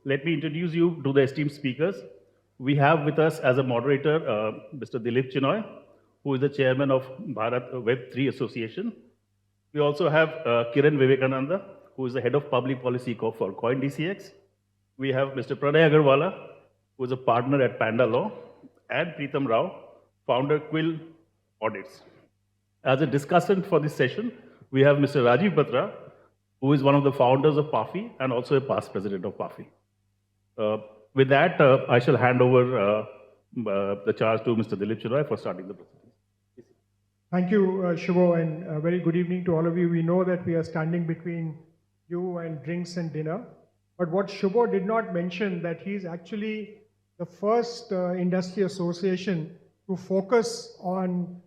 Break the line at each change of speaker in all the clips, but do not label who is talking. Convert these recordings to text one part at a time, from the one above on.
Let me introduce you to the esteemed speakers. We have with us as a moderator Mr. Dilip Chinoy, who is the chairman of Bharat Web3 Association. We also have Kiran Vivekananda, who is the head of public policy for CoinDCX. We have Mr. Pranay Agarwala, who is a partner at Panda Law, and Preetham Rao, founder Quill Audits. As a discussant for this session, we have Mr. Rajiv Batra, who is one of the founders of PAFI and also a past president of PAFI. With that, I shall hand over the charge to Mr. Dilip Chinoy for starting the presentation.
Thank you, Shubho, and a very good evening to all of you. We know that we are standing between you and drinks and dinner. But what Shubho did not mention that he's actually the first industry association to focus on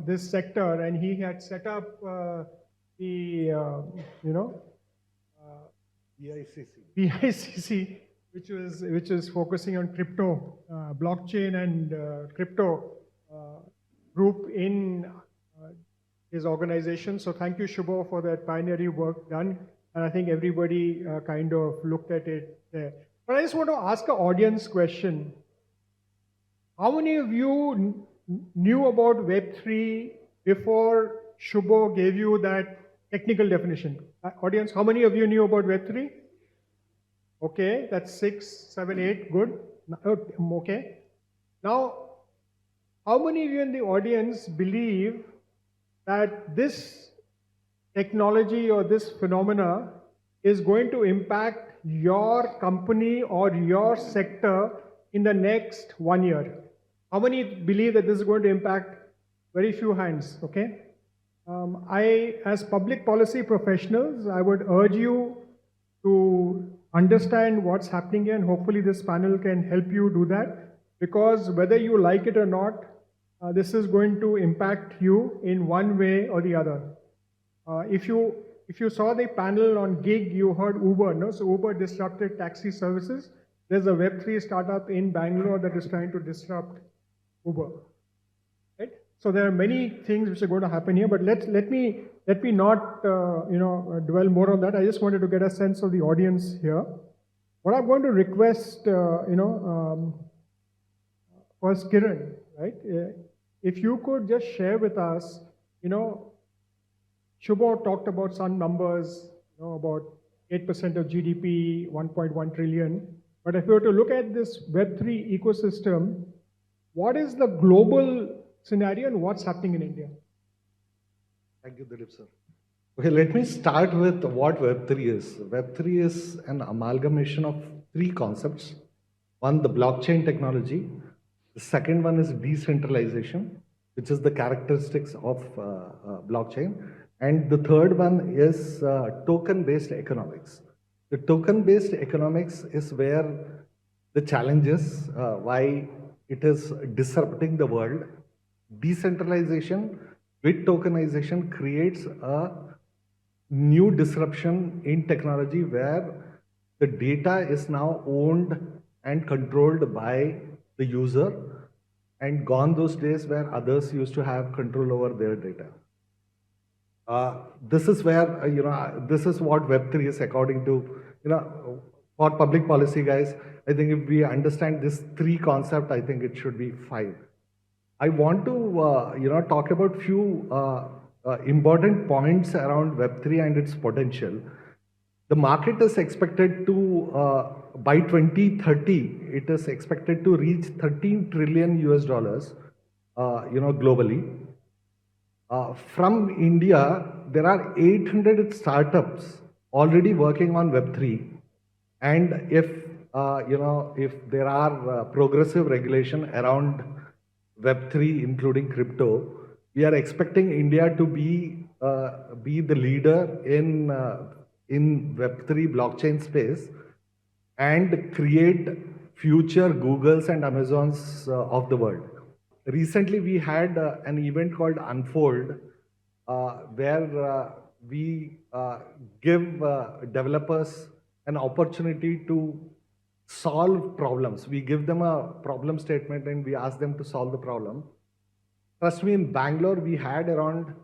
this sector, and he had set up BICC, which is focusing on crypto, blockchain, and crypto group in his organization. So thank you, Shubho, for that pioneering work done. And I think everybody kind of looked at it there. But I just want to ask an audience question. How many of you knew about Web3 before Shubho gave you that technical definition? Audience, how many of you knew about Web3? Okay, that's 6, 7, 8, good. Okay. Now, how many of you in the audience believe that this technology or this phenomena is going to impact your company or your sector in the next 1 year? How many believe that this is going to impact? Very few hands, okay? As public policy professionals, I would urge you to understand what's happening here, and hopefully this panel can help you do that, because whether you like it or not, this is going to impact you in one way or the other. If you saw the panel on gig, you heard Uber, no? So Uber disrupted taxi services. There's a Web3 startup in Bangalore that is trying to disrupt Uber. Right? So there are many things which are going to happen here, but let me not dwell more on that. I just wanted to get a sense of the audience here. What I'm going to request, first Kiran, right? If you could just share with us, Shubho talked about some numbers, about 8% of GDP, 1.1 trillion. But if you were to look at this Web3 ecosystem, what is the global scenario and what's happening in India?
Thank you, Dilip sir. Okay, let me start with what Web3 is. Web3 is an amalgamation of three concepts. One, the blockchain technology. The second one is decentralization, which is the characteristics of blockchain. And the third one is token-based economics. The token-based economics is where the challenge is, why it is disrupting the world. Decentralization with tokenization creates a new disruption in technology where the data is now owned and controlled by the user, and gone those days where others used to have control over their data. This is where, this is what Web3 is according to, for public policy guys. I think if we understand this three concept, I think it should be 5. I want to, talk about few important points around Web3 and its potential. The market is expected to, by 2030, it is expected to reach 13 trillion US dollars, globally. From India, there are 800 startups already working on Web3. And if, if there are progressive regulation around Web3, including crypto, we are expecting India to be the leader in Web3 blockchain space and create future Googles and Amazons of the world. Recently, we had an event called Unfold, where we give developers an opportunity to solve problems. We give them a problem statement and we ask them to solve the problem. Trust me, in Bangalore, we had around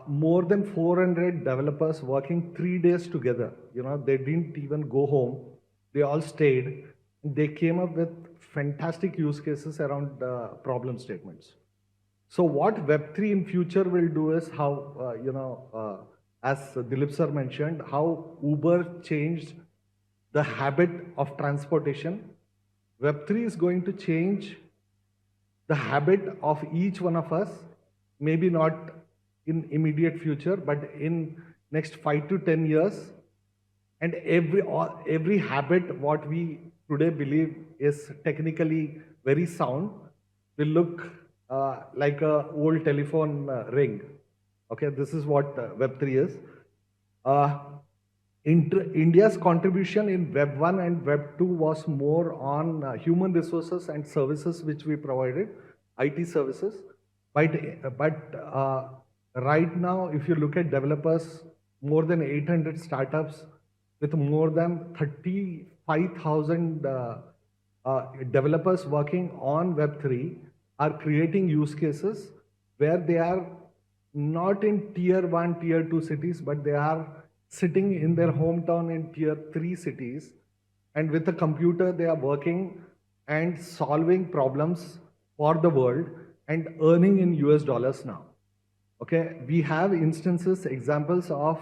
more than 400 developers working 3 days together. They didn't even go home. they all stayed. They came up with fantastic use cases around problem statements. So what Web3 in future will do is how, as Dilip sir mentioned, how Uber changed the habit of transportation. Web3 is going to change the habit of each one of us, maybe not in immediate future, but in next 5 to 10 years. And every habit, what we today believe is technically very sound, will look like a old telephone ring. Okay, this is what Web3 is. India's contribution in Web 1 and Web 2 was more on human resources and services which we provided, IT services. But right now, if you look at developers, more than 800 startups with more than 35,000 developers working on Web3 are creating use cases where they are not in tier 1, tier 2 cities, but they are sitting in their hometown in tier 3 cities. And with a computer, they are working and solving problems for the world and earning in US dollars now. Okay, we have instances, examples of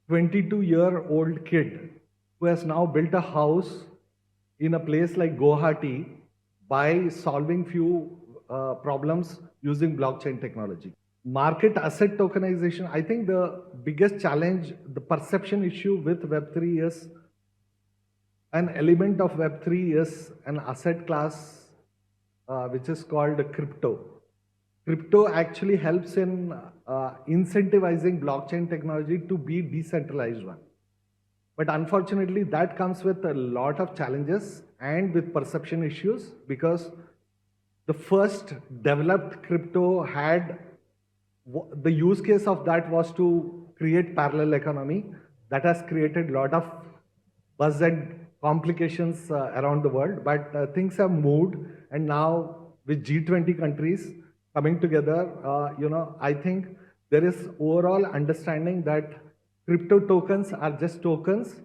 22-year-old kid who has now built a house in a place like Guwahati by solving few problems using blockchain technology. Market asset tokenization, I think the biggest challenge, the perception issue with Web3 is an element of Web3 is an asset class which is called crypto. Crypto actually helps in incentivizing blockchain technology to be decentralized one. But unfortunately, that comes with a lot of challenges and with perception issues because the first developed crypto had the use case of that was to create parallel economy that has created a lot of buzz and complications around the world. But things have moved, and now with G20 countries coming together, I think there is overall understanding that crypto tokens are just tokens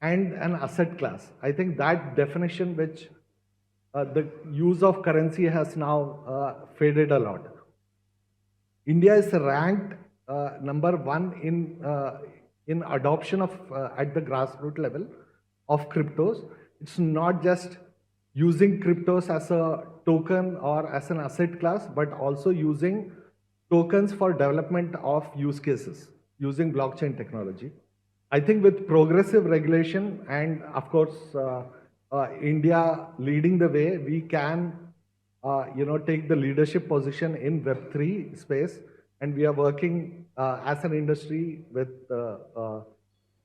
and an asset class. I think that definition, which the use of currency has now faded a lot. India is ranked number 1 in adoption of at the grassroots level of cryptos. It's not just using cryptos as a token or as an asset class, but also using tokens for development of use cases using blockchain technology. I think with progressive regulation and of course India leading the way, we can take the leadership position in Web3 space, and we are working as an industry with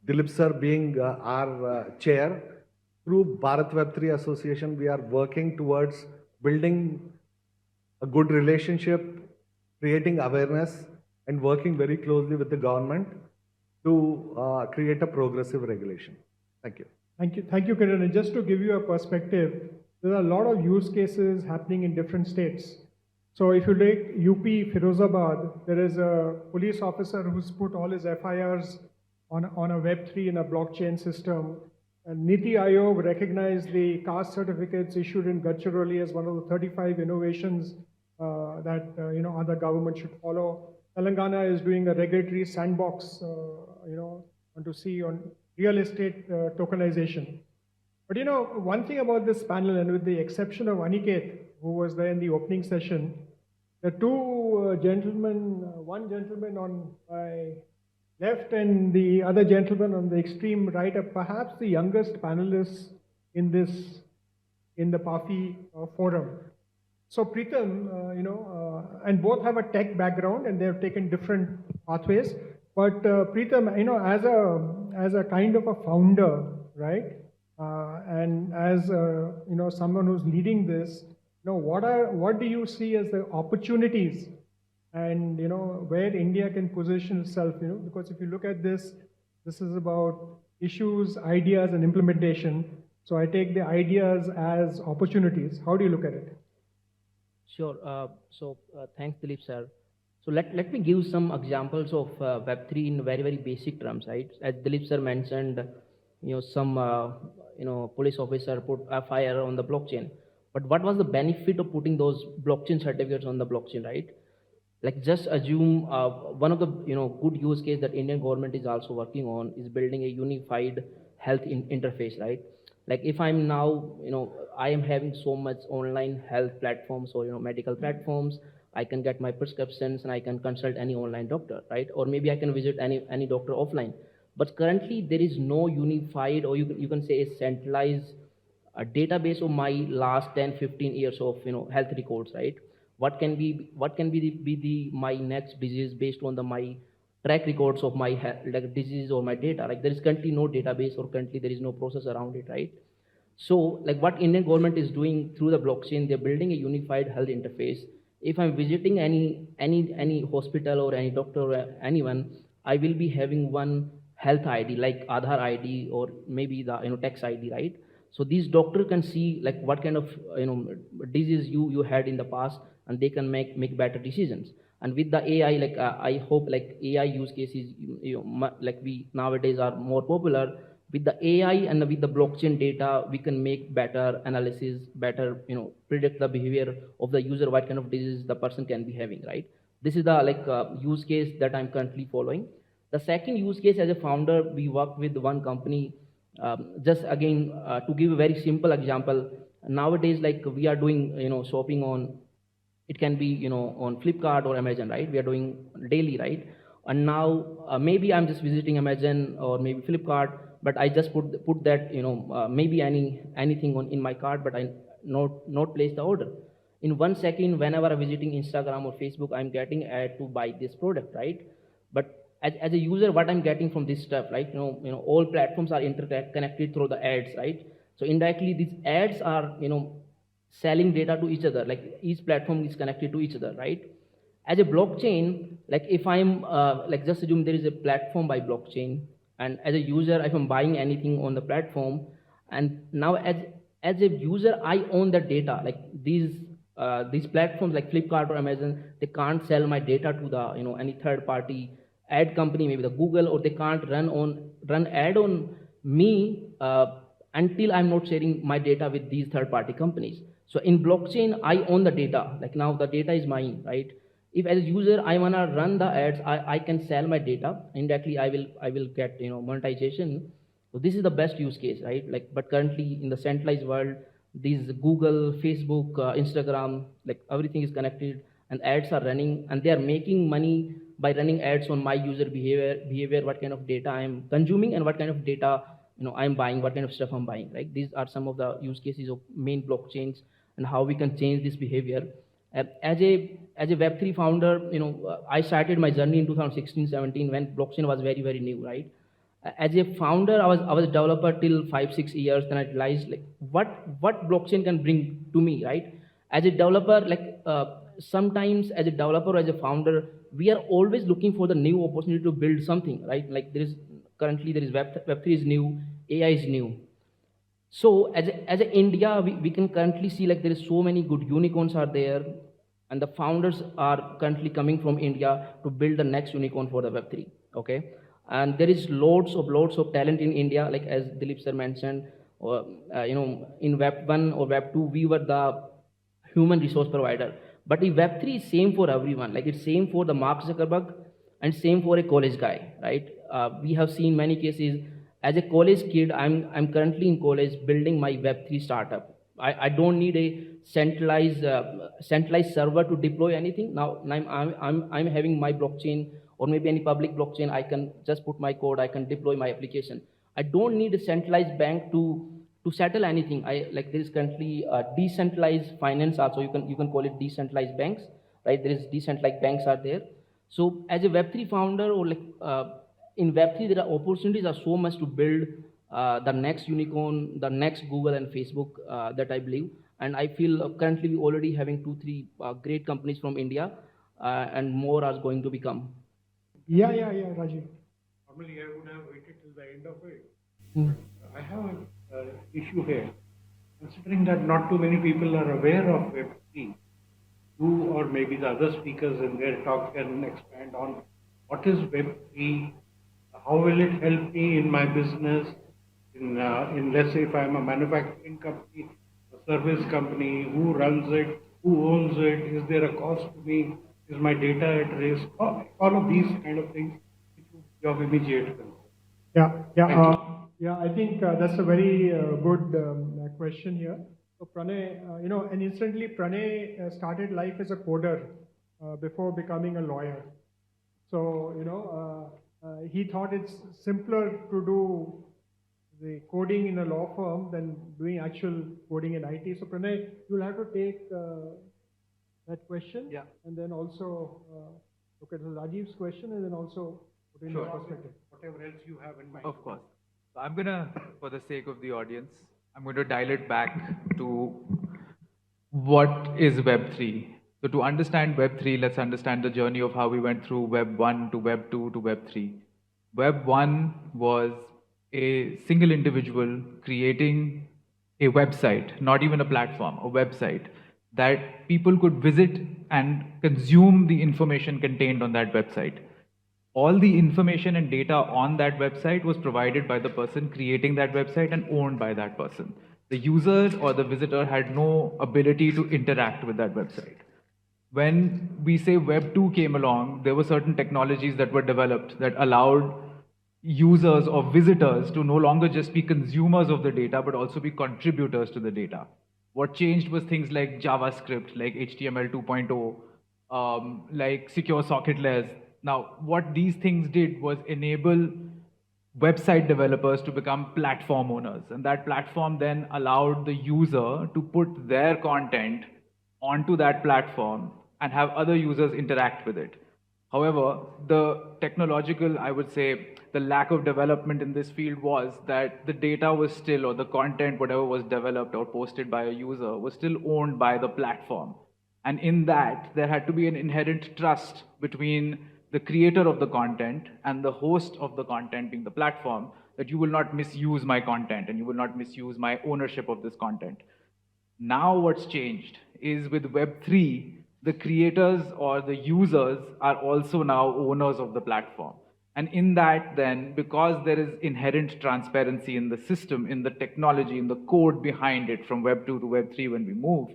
Dilip sir being our chair. Through Bharat Web3 Association, we are working towards building a good relationship, creating awareness, and working very closely with the government to create a progressive regulation. Thank you.
Thank you, Kiran. And just to give you a perspective, there are a lot of use cases happening in different states. So if you take UP Firozabad, there is a police officer who's put all his FIRs on a Web3 in a blockchain system. And Niti Aayog recognized the caste certificates issued in Gadchiroli as one of the 35 innovations that other governments should follow. Telangana is doing a regulatory sandbox, to see on real estate tokenization. But one thing about this panel, and with the exception of Aniket, who was there in the opening session, the two gentlemen, one gentleman on my left and the other gentleman on the extreme right, are perhaps the youngest panelists in the PAFI forum. So Preetham, and both have a tech background and they have taken different pathways. But Preetham, as a kind of a founder, right? And as someone who's leading this, what do you see as the opportunities, and where India can position itself? Because if you look at this is about issues, ideas, and implementation. So I take the ideas as opportunities. How do you look at it?
Sure. Thanks, Dilip sir. So let me give some examples of Web3 in very, very basic terms, right? As Dilip sir mentioned, some police officer put a fire on the blockchain. But what was the benefit of putting those blockchain certificates on the blockchain, right? Like just assume one of the good use case that Indian government is also working on is building a unified health interface, right? Like if I'm now I am having so much online health platforms or medical platforms, I can get my prescriptions and I can consult any online doctor, right? Or maybe I can visit any doctor offline. But currently there is no unified, or you can say a centralized a database of my last 10 15 years of health records, right? What can be the my next disease based on the my track records of my like disease or my data. Like there is currently no database, or currently there is no process around it, right? So like what Indian government is doing through the blockchain, they're building a unified health interface. If I'm visiting any hospital or any doctor or anyone, I will be having one health ID like Aadhaar ID or maybe the tax ID, right? So these doctor can see like what kind of disease you had in the past, and they can make better decisions. And with the AI, like I hope like AI use cases, like we nowadays are more popular. With the AI and with the blockchain data, we can make better analysis, better predict the behavior of the user, what kind of disease the person can be having, right? This is the like use case that I'm currently following. The second use case, as a founder, we work with one company. Just again to give a very simple example, nowadays like we are doing shopping on, it can be on Flipkart or Amazon, right? We are doing daily, right? And now maybe I'm just visiting Amazon or maybe Flipkart, but I just put that maybe anything on in my cart, but I not place the order. In 1 second, whenever I'm visiting Instagram or Facebook, I'm getting ad to buy this product, right? But as a user, what I'm getting from this stuff, right? All platforms are interconnected through the ads, right? So indirectly these ads are selling data to each other, like each platform is connected to each other, right? As a blockchain, like if I'm like just assume there is a platform by blockchain, and as a user, if I'm buying anything on the platform, and now as a user, I own that data. Like these platforms like Flipkart or Amazon, they can't sell my data to the any third party ad company, maybe the Google, or they can't run ad on me until I'm not sharing my data with these third party companies. So in blockchain, I own the data. Like now the data is mine, right? If as a user I wanna run the ads, I can sell my data. Indirectly, I will get monetization. So this is the best use case, right? Like, but currently in the centralized world, these Google, Facebook, Instagram, like everything is connected, and ads are running, and they are making money by running ads on my user behavior, what kind of data I'm consuming, and what kind of data I'm buying, what kind of stuff I'm buying, right? These are some of the use cases of main blockchains and how we can change this behavior. As a Web3 founder, I started my journey in 2016-17 when blockchain was very very new, right? As a founder, I was a developer till 5-6 years. Then I realized like what blockchain can bring to me, right? As a developer, like sometimes as a developer or as a founder, we are always looking for the new opportunity to build something, right? Like currently there is Web3 is new, AI is new. So as a India, we can currently see like there is so many good unicorns are there, and the founders are currently coming from India to build the next unicorn for the Web3. Okay, and there is loads of talent in India, like as Dilip sir mentioned, or in Web1 or Web2, we were the human resource provider. But the Web3 is same for everyone. Like it's same for the Mark Zuckerberg and same for a college guy, right? We have seen many cases. As a college kid, I'm currently in college building my Web3 startup. I don't need a centralized server to deploy anything. Now I'm having my blockchain or maybe any public blockchain. I can just put my code. I can deploy my application. I don't need a centralized bank to settle anything. Like there is currently decentralized finance also. You can call it decentralized banks, right? There is decentralized banks are there. So as a Web3 founder or like in Web3, there are opportunities are so much to build the next unicorn, the next Google and Facebook that I believe. And I feel currently we already having 2-3 great companies from India, and more are going to become.
Yeah, Rajiv.
Normally, I would have waited till the end of it. I have an issue here. Considering that not too many people are aware of Web3, you or maybe the other speakers in their talk can expand on what is Web3, how will it help me in my business, in let's say if I'm a manufacturing company, a service company, who runs it, who owns it, is there a cost to me, is my data at risk, all of these kind of things which would be of immediate concern.
Yeah, yeah,
Thank you.
yeah. I think that's a very good question here. So Pranay, and instantly Pranay started life as a coder before becoming a lawyer. So he thought it's simpler to do the coding in a law firm than doing actual coding in IT. So Pranay, you'll have to take that question,
Yeah.
and then also look at Rajiv's question, and then also put in your perspective.
Whatever else you have in mind.
Of course. So I'm gonna, for the sake of the audience, I'm going to dial it back to what is Web3. So to understand Web3, let's understand the journey of how we went through Web 1 to Web 2 to Web 3. Web 1 was a single individual creating a website, not even a platform, a website that people could visit and consume the information contained on that website. All the information and data on that website was provided by the person creating that website and owned by that person. The user or the visitor had no ability to interact with that website. When we say Web 2 came along, there were certain technologies that were developed that allowed users or visitors to no longer just be consumers of the data, but also be contributors to the data. What changed was things like JavaScript, like HTML 2.0, like secure socket layers. Now, what these things did was enable website developers to become platform owners. And that platform then allowed the user to put their content onto that platform and have other users interact with it. However, the technological, I would say, the lack of development in this field was that the data was still, or the content, whatever was developed or posted by a user, was still owned by the platform. And in that, there had to be an inherent trust between the creator of the content and the host of the content, being the platform, that you will not misuse my content and you will not misuse my ownership of this content. Now what's changed is with Web3, the creators or the users are also now owners of the platform. And in that then, because there is inherent transparency in the system, in the technology, in the code behind it from Web 2 to Web 3 when we move,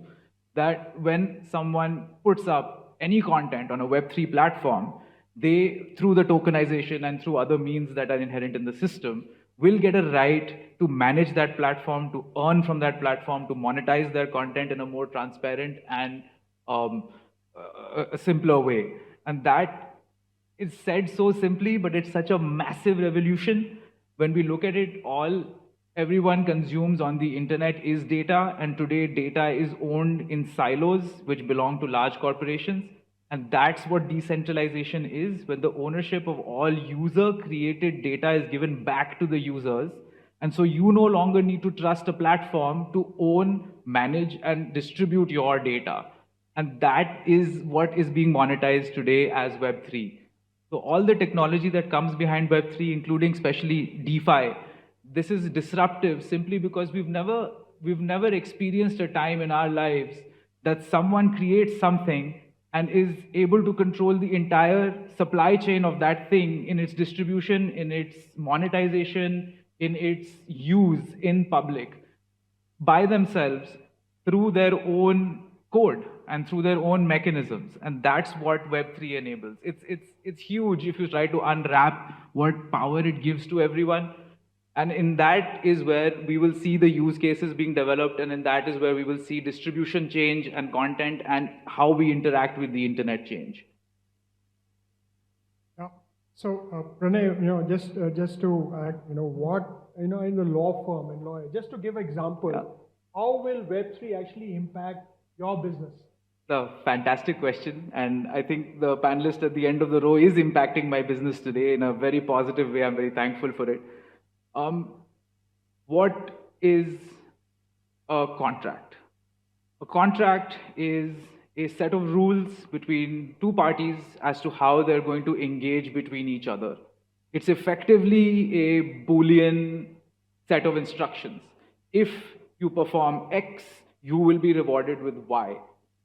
that when someone puts up any content on a Web 3 platform, they, through the tokenization and through other means that are inherent in the system, will get a right to manage that platform, to earn from that platform, to monetize their content in a more transparent and a simpler way. And that is said so simply, but it's such a massive revolution. When we look at it, everyone consumes on the internet is data, and today data is owned in silos which belong to large corporations. And that's what decentralization is, when the ownership of all user-created data is given back to the users. And so you no longer need to trust a platform to own, manage, and distribute your data. And that is what is being monetized today as Web3. So all the technology that comes behind Web3, including especially DeFi, this is disruptive simply because we've never experienced a time in our lives that someone creates something and is able to control the entire supply chain of that thing in its distribution, in its monetization, in its use in public by themselves through their own code and through their own mechanisms. And that's what Web3 enables. It's huge if you try to unwrap what power it gives to everyone. And in that is where we will see the use cases being developed, and in that is where we will see distribution change and content and how we interact with the internet change.
Yeah. So Pranay, just to add, what in the law firm and lawyer, just to give example, how will Web3 actually impact your business?
A fantastic question, and I think the panelist at the end of the row is impacting my business today in a very positive way. I'm very thankful for it. What is a contract? A contract is a set of rules between two parties as to how they're going to engage between each other. It's effectively a Boolean set of instructions. If you perform X, you will be rewarded with Y.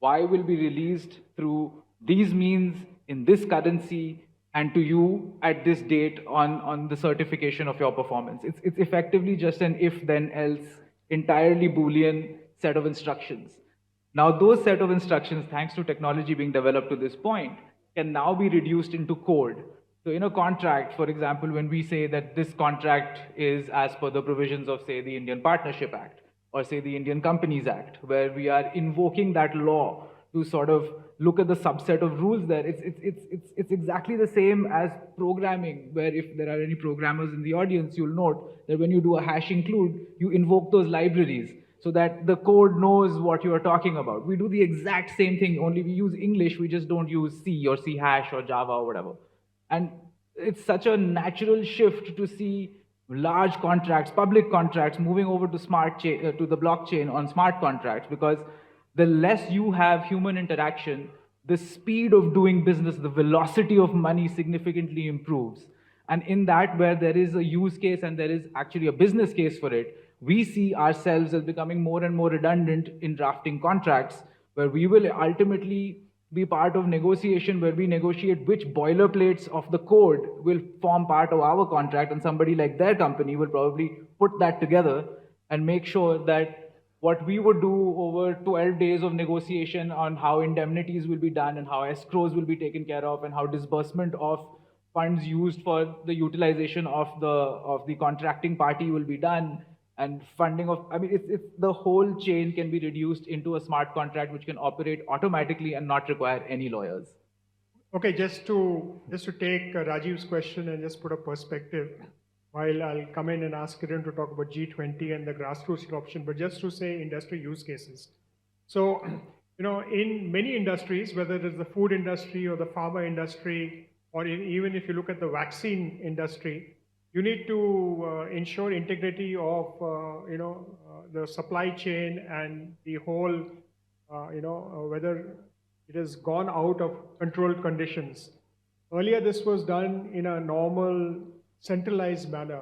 Y will be released through these means, in this currency, and to you at this date on the certification of your performance. It's effectively just an if then else entirely Boolean set of instructions. Now those set of instructions, thanks to technology being developed to this point, can now be reduced into code. So in a contract, for example, when we say that this contract is as per the provisions of, say, the Indian Partnership Act or, say, the Indian Companies Act, where we are invoking that law to sort of look at the subset of rules there, it's exactly the same as programming, where if there are any programmers in the audience, you'll note that when you do a hash include, you invoke those libraries so that the code knows what you are talking about. We do the exact same thing, only we use English, we just don't use C or C hash or Java or whatever. And it's such a natural shift to see large contracts, public contracts, moving over to to the blockchain on smart contracts, because the less you have human interaction, the speed of doing business, the velocity of money significantly improves. And in that, where there is a use case and there is actually a business case for it, we see ourselves as becoming more and more redundant in drafting contracts, where we will ultimately be part of negotiation, where we negotiate which boilerplates of the code will form part of our contract, and somebody like their company will probably put that together and make sure that what we would do over 12 days of negotiation on how indemnities will be done and how escrows will be taken care of and how disbursement of funds used for the utilization of the contracting party will be done, and funding of, I mean, it's the whole chain can be reduced into a smart contract which can operate automatically and not require any lawyers.
Okay, just to take Rajiv's question and just put a perspective, while I'll come in and ask Kiran to talk about G20 and the grassroots adoption, but just to say industry use cases. So, in many industries, whether it is the food industry or the pharma industry, or even if you look at the vaccine industry, you need to ensure integrity of the supply chain and the whole whether it has gone out of controlled conditions. Earlier this was done in a normal centralized manner.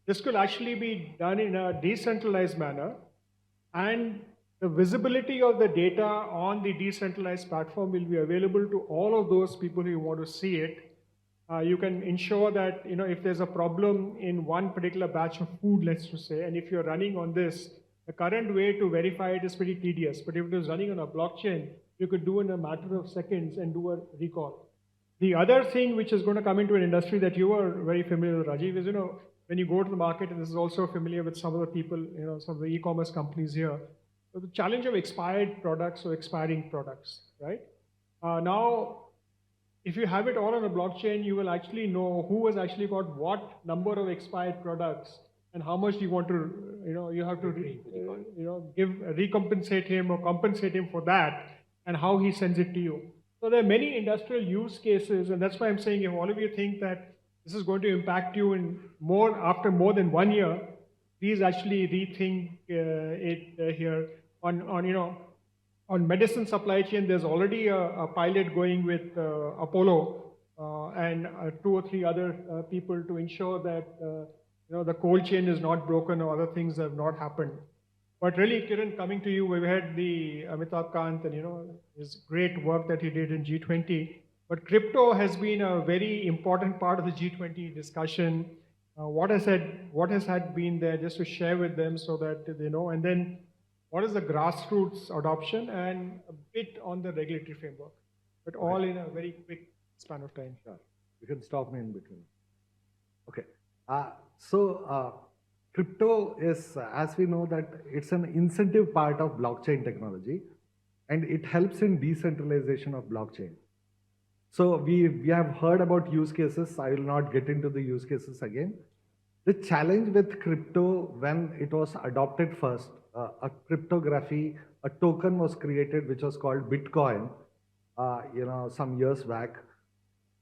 This could actually be done in a decentralized manner, and the visibility of the data on the decentralized platform will be available to all of those people who want to see it. You can ensure that, if there's a problem in one particular batch of food, let's just say, and if you're running on this, the current way to verify it is pretty tedious. But if it is running on a blockchain, you could do in a matter of seconds and do a recall. The other thing which is going to come into an industry that you are very familiar with, Rajiv, is, when you go to the market, and this is also familiar with some of the people, some of the e-commerce companies here, so the challenge of expired products or expiring products, right? Now, if you have it all on a blockchain, you will actually know who has actually got what number of expired products and how much you want to, you have to, recompensate him or compensate him for that, and how he sends it to you. So there are many industrial use cases, and that's why I'm saying, if all of you think that this is going to impact you after more than 1 year, please actually rethink it here. On medicine supply chain, there's already a pilot going with Apollo and 2 or 3 other people to ensure that the cold chain is not broken or other things have not happened. But really, Kiran, coming to you, we've had the Amitabh Kant and his great work that he did in G20. But crypto has been a very important part of the G20 discussion. What has been there, just to share with them so that they know, and then what is the grassroots adoption, and a bit on the regulatory framework, but all in a very quick span of time.
Sure. You can stop me in between. Okay. Crypto is, as we know, that it's an incentive part of blockchain technology, and it helps in decentralization of blockchain. So we have heard about use cases. I will not get into the use cases again. The challenge with crypto, when it was adopted first, a cryptography, a token was created which was called Bitcoin, some years back,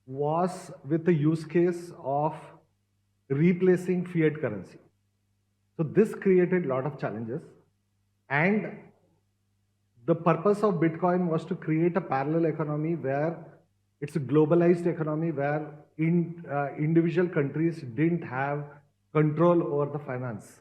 was with the use case of replacing fiat currency. So this created a lot of challenges, and the purpose of Bitcoin was to create a parallel economy where it's a globalized economy where individual countries didn't have control over the finance.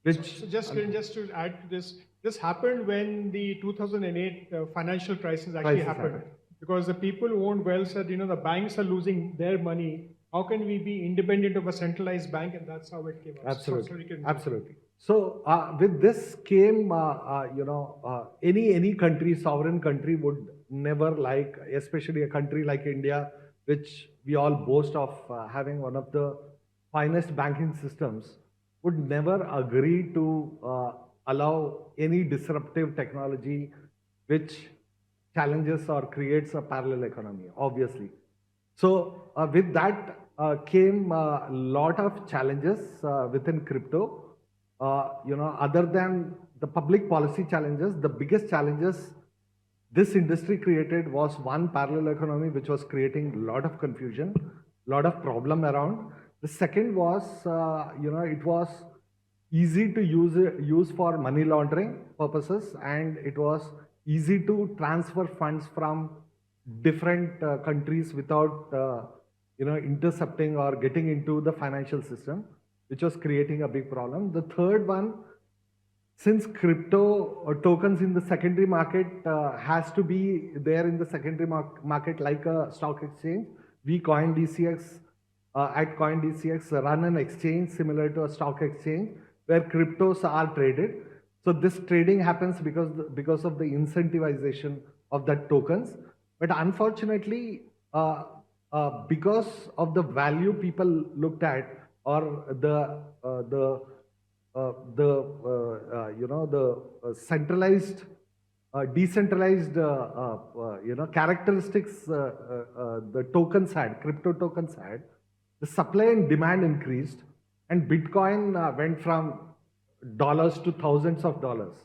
So just to add to this, this happened when the 2008 financial crisis actually happened. because the people who own wealth said, the banks are losing their money. How can we be independent of a centralized bank? And that's how it came up.
Absolutely.
So you can-
Absolutely. So with this came, any country, sovereign country would never like, especially a country like India, which we all boast of having one of the finest banking systems, would never agree to allow any disruptive technology which challenges or creates a parallel economy, obviously. So with that came a lot of challenges within crypto. Other than the public policy challenges, the biggest challenges this industry created was one, parallel economy, which was creating a lot of confusion, a lot of problem around. The second was, it was easy to use for money laundering purposes, and it was easy to transfer funds from different countries without intercepting or getting into the financial system, which was creating a big problem. The third one, since crypto or tokens in the secondary market has to be there in the secondary market like a stock exchange, we CoinDCX at CoinDCX run an exchange similar to a stock exchange where cryptos are traded. So this trading happens because of the incentivization of that tokens. But unfortunately, because of the value people looked at, or centralized, decentralized, characteristics the tokens had, crypto tokens had, the supply and demand increased, and Bitcoin went from dollars to thousands of dollars.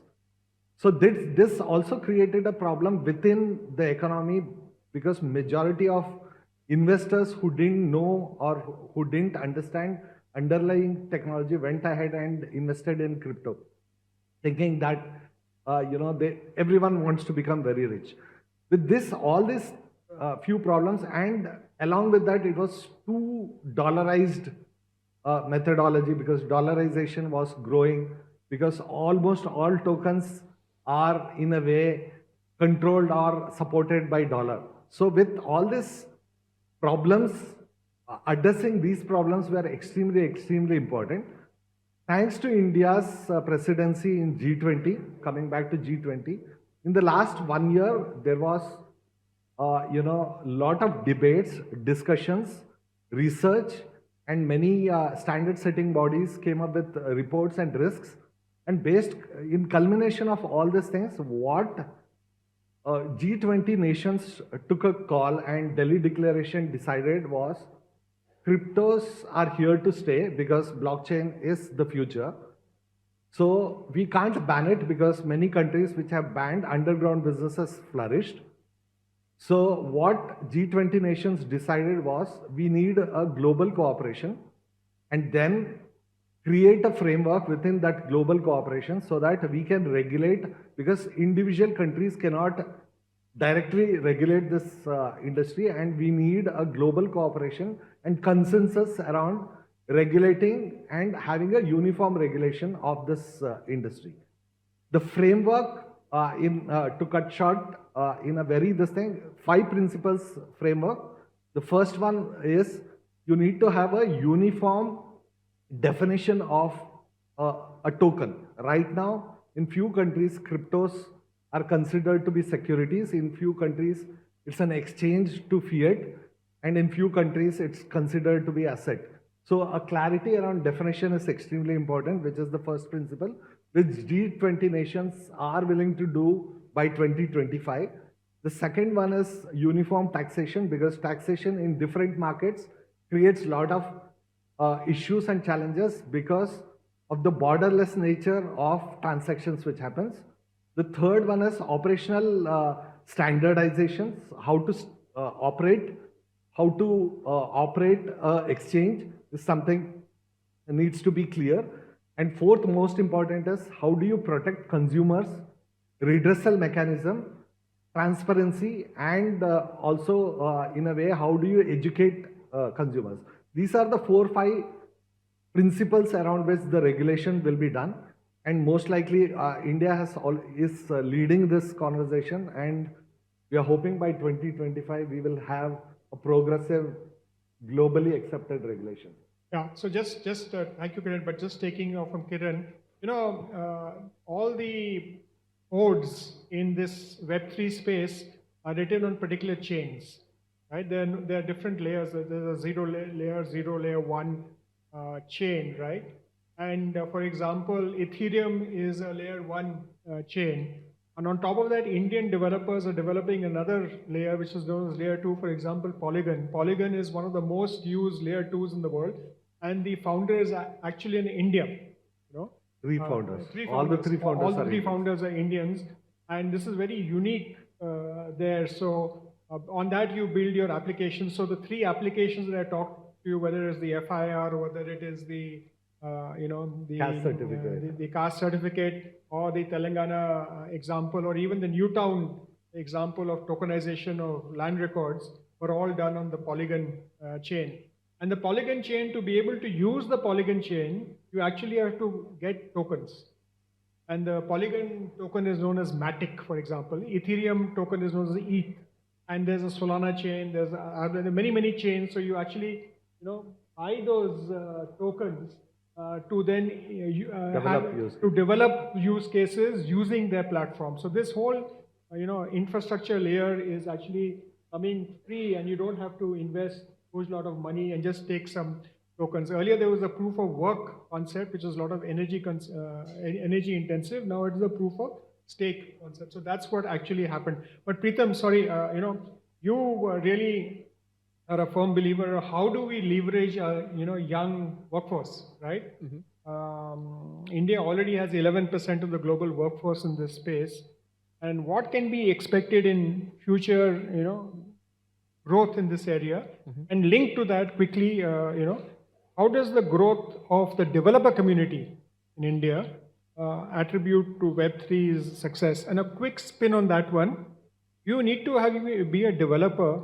So this also created a problem within the economy, because majority of investors who didn't know or who didn't understand underlying technology went ahead and invested in crypto, thinking that everyone wants to become very rich. With this, all these few problems, and along with that, it was too dollarized methodology, because dollarization was growing, because almost all tokens are in a way controlled or supported by dollar. So with all these problems, addressing these problems were extremely, extremely important. Thanks to India's presidency in G20, coming back to G20, in the last 1 year, there was, lot of debates, discussions, research, and many standard-setting bodies came up with reports and risks. And based in culmination of all these things, what G20 nations took a call, and Delhi Declaration decided was, cryptos are here to stay because blockchain is the future. So we can't ban it, because many countries which have banned underground businesses flourished. So what G20 nations decided was, we need a global cooperation, and then create a framework within that global cooperation so that we can regulate, because individual countries cannot directly regulate this industry, and we need a global cooperation and consensus around regulating and having a uniform regulation of this industry. The framework, to cut short, in a very 5 principles framework. The first one is, you need to have a uniform definition of a token. Right now, in few countries, cryptos are considered to be securities. In few countries, it's an exchange to fiat, and in few countries, it's considered to be asset. So a clarity around definition is extremely important, which is the first principle, which G20 nations are willing to do by 2025. The second one is uniform taxation, because taxation in different markets creates a lot of issues and challenges because of the borderless nature of transactions which happens. The third one is operational standardizations, how to operate exchange is something that needs to be clear. And fourth most important is, how do you protect consumers, redressal mechanism, transparency, and also in a way, how do you educate consumers? These are the 4-5 principles around which the regulation will be done. And most likely, India is leading this conversation, and We are hoping by 2025 we will have a progressive, globally accepted regulation.
Yeah, so just thank you, Kiran, but just taking off from Kiran, all the codes in this Web3 space are written on particular chains, right? There are different layers. There's a zero layer one chain, right? And for example, Ethereum is a layer one chain. And on top of that, Indian developers are developing another layer, which is known as layer two. For example, Polygon. Polygon is one of the most used layer twos in the world. And the founder is actually in India, you know.
Three founders.
Three
All the three founders
All the
are
three
Indian.
founders are Indians. And this is very unique there. So on that, you build your application. So the three applications that I talked to you, whether it's the FIR or whether it is the the
Caste certificate.
the caste certificate, or the Telangana example, or even the Newtown example of tokenization of land records, were all done on the Polygon chain. And the Polygon chain, to be able to use the Polygon chain, you actually have to get tokens. And the Polygon token is known as Matic, for example. Ethereum token is known as ETH. And there's a Solana chain. There are many chains. So you actually, buy those tokens to then develop use cases using their platform. So this whole, infrastructure layer is actually coming free, and you don't have to invest a huge lot of money and just take some tokens. Earlier, there was a proof of work concept, which was a lot of energy intensive. Now it is a proof of stake concept. So that's what actually happened. But Preetham, sorry, you really are a firm believer. How do we leverage a young workforce, right? India already has 11% of the global workforce in this space. And what can be expected in future, growth in this area? And linked to that quickly, how does the growth of the developer community in India attribute to Web3's success? And a quick spin on that one, you need to be a developer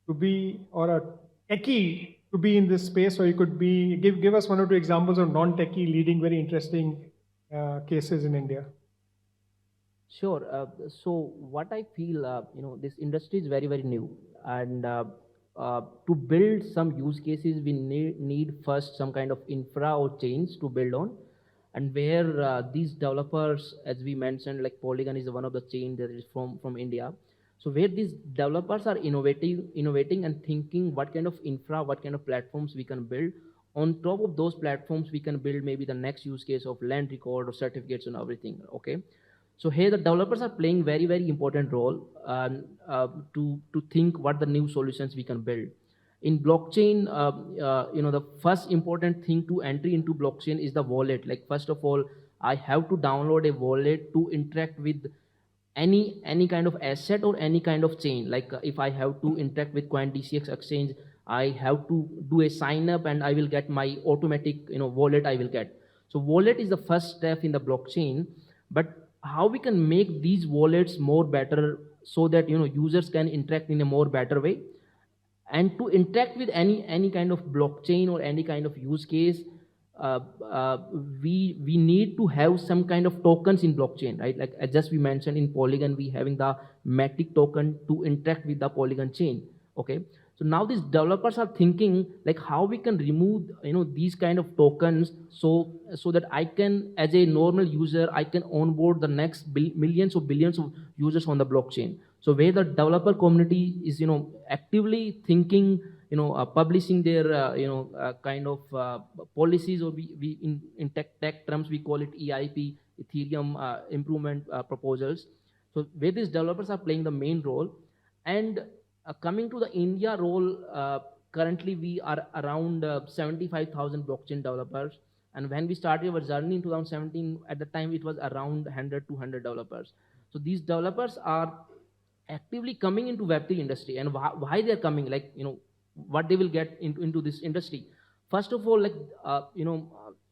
to be, or a techie to be in this space, or you could be, give us one or two examples of non-techie leading very interesting cases in India.
Sure. So what I feel, this industry is very, very new, and to build some use cases, we need first some kind of infra or chains to build on, and where these developers, as we mentioned, like Polygon is one of the chain that is from India. So where these developers are innovating and thinking what kind of infra, what kind of platforms we can build. On top of those platforms, we can build maybe the next use case of land record or certificates and everything. Okay. So here the developers are playing very, very important role to think what the new solutions we can build. In blockchain, the first important thing to entry into blockchain is the wallet. Like first of all, I have to download a wallet to interact with any kind of asset or any kind of chain. Like if I have to interact with CoinDCX exchange, I have to do a sign up and I will get my automatic wallet I will get. So wallet is the first step in the blockchain, but how we can make these wallets more better so that users can interact in a more better way. And to interact with any kind of blockchain or any kind of use case, we need to have some kind of tokens in blockchain, right? Like as just we mentioned, in Polygon we having the Matic token to interact with the Polygon chain. Okay, so now these developers are thinking like how we can remove these kind of tokens, so that I can, as a normal user, I can onboard the next millions or billions of users on the blockchain. So where the developer community is actively thinking, publishing their kind of policies, or we in tech terms we call it EIP, Ethereum improvement proposals. So where these developers are playing the main role. And coming to the India role, currently we are around 75,000 blockchain developers. And when we started our journey in 2017, at the time it was around 100, 200 developers. So these developers are actively coming into Web3 industry. And why they're coming, like, what they will get into this industry. First of all, like,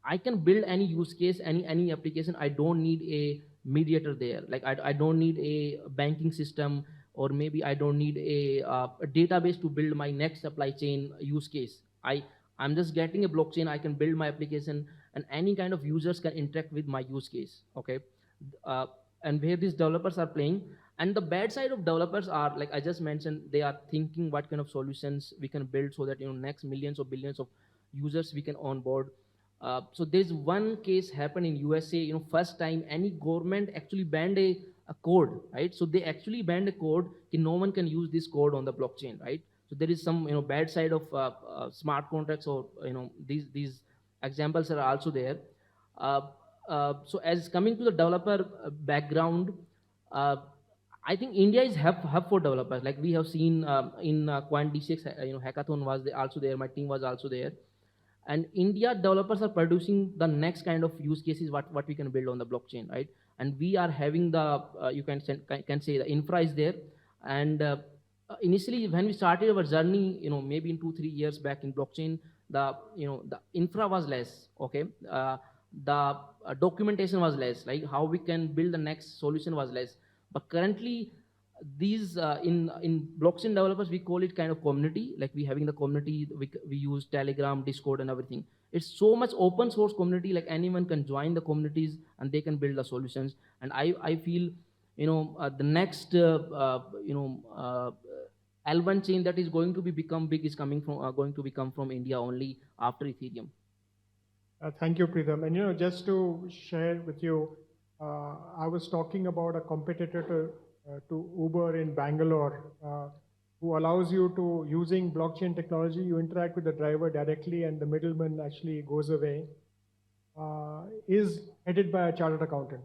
I can build any use case, any application. I don't need a mediator there. Like I don't need a banking system, or maybe I don't need a database to build my next supply chain use case. I'm just getting a blockchain. I can build my application, and any kind of users can interact with my use case. Okay, and where these developers are playing. And the bad side of developers are, like I just mentioned, they are thinking what kind of solutions we can build so that, next millions or billions of users we can onboard. So there's one case happened in USA, first time any government actually banned a code, right? So they actually banned a code, no one can use this code on the blockchain, right? So there is some, bad side of smart contracts, or, these examples are also there. Uh, so as coming to the developer background, uh, I think India is hub for developers. Like we have seen in Quant D6, hackathon was there, also there. My team was also there, and India developers are producing the next kind of use cases what we can build on the blockchain, right? And we are having the you can say the infra is there, and initially when we started our journey, maybe in 2-3 years back in blockchain, the infra was less, okay. The documentation was less, like how we can build the next solution was less. But currently, these in blockchain developers, we call it kind of community. Like we having the community, we use Telegram, Discord, and everything. It's so much open source community. Like anyone can join the communities and they can build the solutions. And I feel, the next L1 chain that is going to become big is coming from going to become from India only after Ethereum.
Thank you, Pritham. And just to share with you, I was talking about a competitor to Uber in Bangalore, who allows you to, using blockchain technology, you interact with the driver directly and the middleman actually goes away, is headed by a chartered accountant.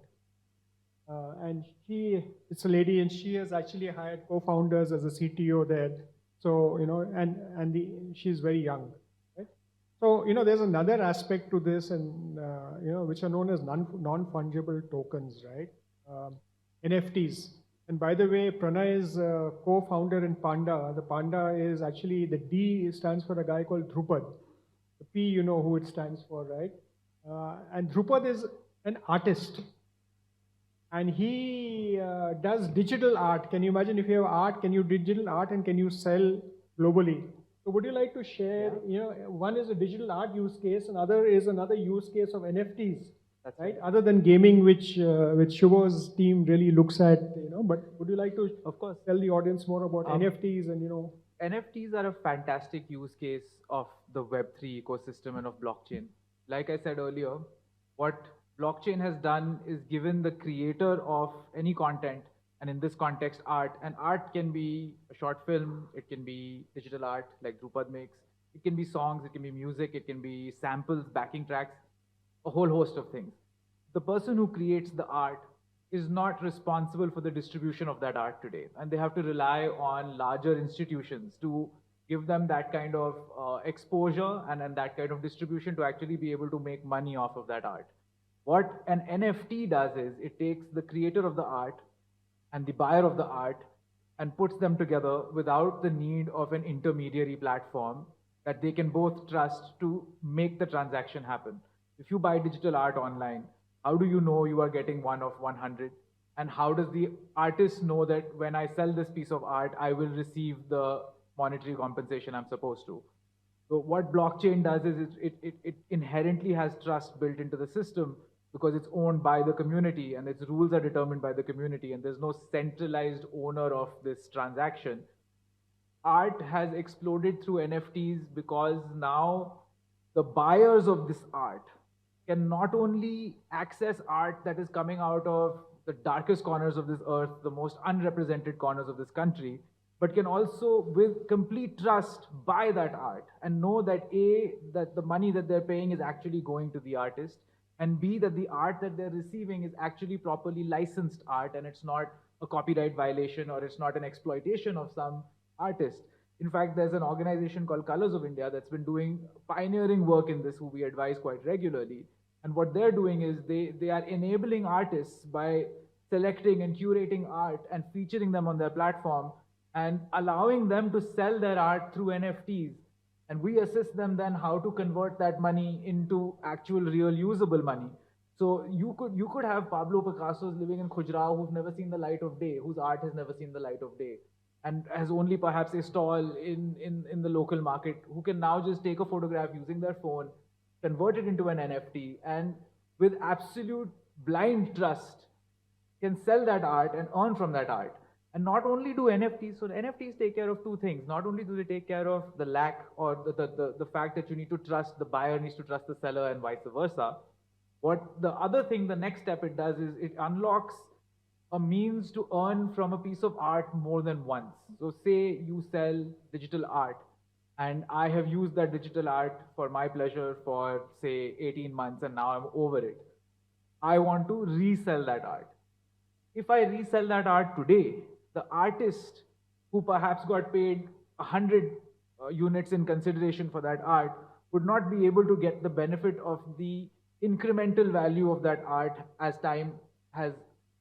And it's a lady, and she has actually hired co-founders as a CTO there. So, she's very young. So, there's another aspect to this, and, which are known as non-fungible tokens, right? NFTs. And by the way, Pranay is a co-founder in Panda. The Panda is actually, the D stands for a guy called Drupad. The P, who it stands for, right? And Drupad is an artist. And he does digital art. Can you imagine if you have art, can you digital art and can you sell globally? So would you like to share, one is a digital art use case, and other is another use case of NFTs,
That's
right? Other than gaming, which Shubho's team really looks at, but would you like to
Of course.
tell the audience more about NFTs and,
NFTs are a fantastic use case of the Web3 ecosystem and of blockchain. Like I said earlier, what blockchain has done is given the creator of any content, and in this context, art, and art can be a short film, it can be digital art like Drupad makes, it can be songs, it can be music, it can be samples, backing tracks, a whole host of things. The person who creates the art is not responsible for the distribution of that art today, and they have to rely on larger institutions to give them that kind of exposure and that kind of distribution to actually be able to make money off of that art. What an NFT does is it takes the creator of the art and the buyer of the art and puts them together without the need of an intermediary platform that they can both trust to make the transaction happen. If you buy digital art online, how do you know you are getting one of 100? And how does the artist know that when I sell this piece of art, I will receive the monetary compensation I'm supposed to? So what blockchain does is it inherently has trust built into the system because it's owned by the community and its rules are determined by the community, and there's no centralized owner of this transaction. Art has exploded through NFTs because now the buyers of this art can not only access art that is coming out of the darkest corners of this earth, the most unrepresented corners of this country, but can also, with complete trust, buy that art and know that A, that the money that they're paying is actually going to the artist, and B, that the art that they're receiving is actually properly licensed art and it's not a copyright violation or it's not an exploitation of some artist. In fact, there's an organization called Colors of India that's been doing pioneering work in this, who we advise quite regularly. And what they're doing is they are enabling artists by selecting and curating art and featuring them on their platform and allowing them to sell their art through NFTs. And we assist them then how to convert that money into actual real usable money. So you could have Pablo Picasso's living in Khajuraho who've never seen the light of day, whose art has never seen the light of day, and has only perhaps a stall in the local market, who can now just take a photograph using their phone, convert it into an NFT, and with absolute blind trust can sell that art and earn from that art. And not only do NFTs, so NFTs take care of two things. Not only do they take care of the lack or the fact that you need to trust, the buyer needs to trust the seller and vice versa. What the other thing, the next step it does is it unlocks a means to earn from a piece of art more than once. So say you sell digital art and I have used that digital art for my pleasure for say 18 months and now I'm over it. I want to resell that art. If I resell that art today, the artist who perhaps got paid 100 units in consideration for that art would not be able to get the benefit of the incremental value of that art as time has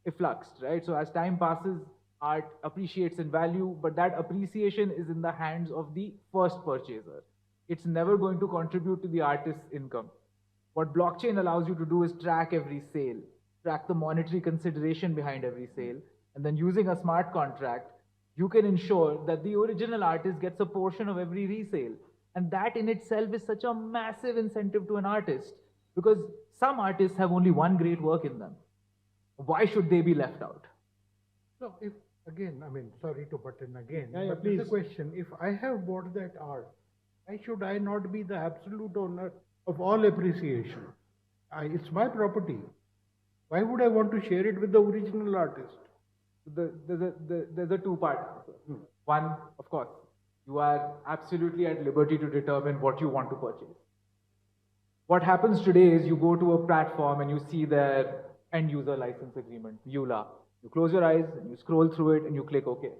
effluxed, right? So as time passes, art appreciates in value, but that appreciation is in the hands of the first purchaser. It's never going to contribute to the artist's income. What blockchain allows you to do is track every sale, track the monetary consideration behind every sale, and then using a smart contract, you can ensure that the original artist gets a portion of every resale. And that in itself is such a massive incentive to an artist because some artists have only one great work in them. Why should they be left out?
So if, again, I mean, sorry to butt in again,
Yeah,
but
please.
there's a question. If I have bought that art, why should I not be the absolute owner of all appreciation? It's my property. Why would I want to share it with the original artist?
There's a two-part answer. One, of course, you are absolutely at liberty to determine what you want to purchase. What happens today is you go to a platform and you see their end user license agreement, EULA. You close your eyes and you scroll through it and you click OK.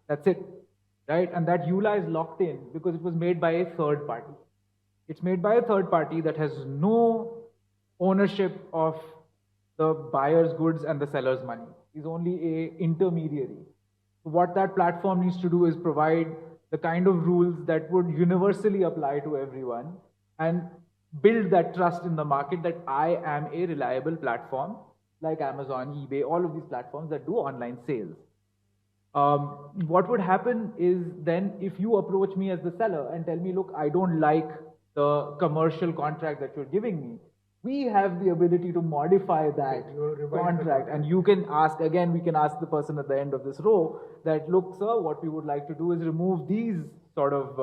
That's it, right? And that EULA is locked in because it was made by a third party. It's made by a third party that has no ownership of the buyer's goods and the seller's money. He's only a intermediary. So what that platform needs to do is provide the kind of rules that would universally apply to everyone and build that trust in the market that I am a reliable platform like Amazon, eBay, all of these platforms that do online sales. What would happen is then if you approach me as the seller and tell me, look, I don't like the commercial contract that you're giving me, we have the ability to modify that contract. And you can ask, again, we can ask the person at the end of this row that, look, sir, what we would like to do is remove these sort of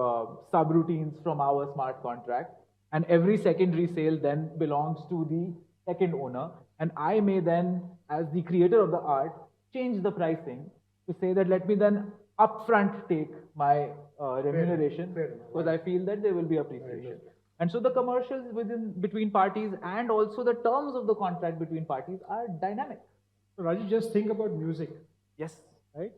subroutines from our smart contract. And every secondary sale then belongs to the second owner. And I may then, as the creator of the art, change the pricing to say that let me then upfront take my remuneration because I feel that there will be appreciation. And so the commercials between parties and also the terms of the contract between parties are dynamic.
So Rajesh, just think about music,
Yes.
right?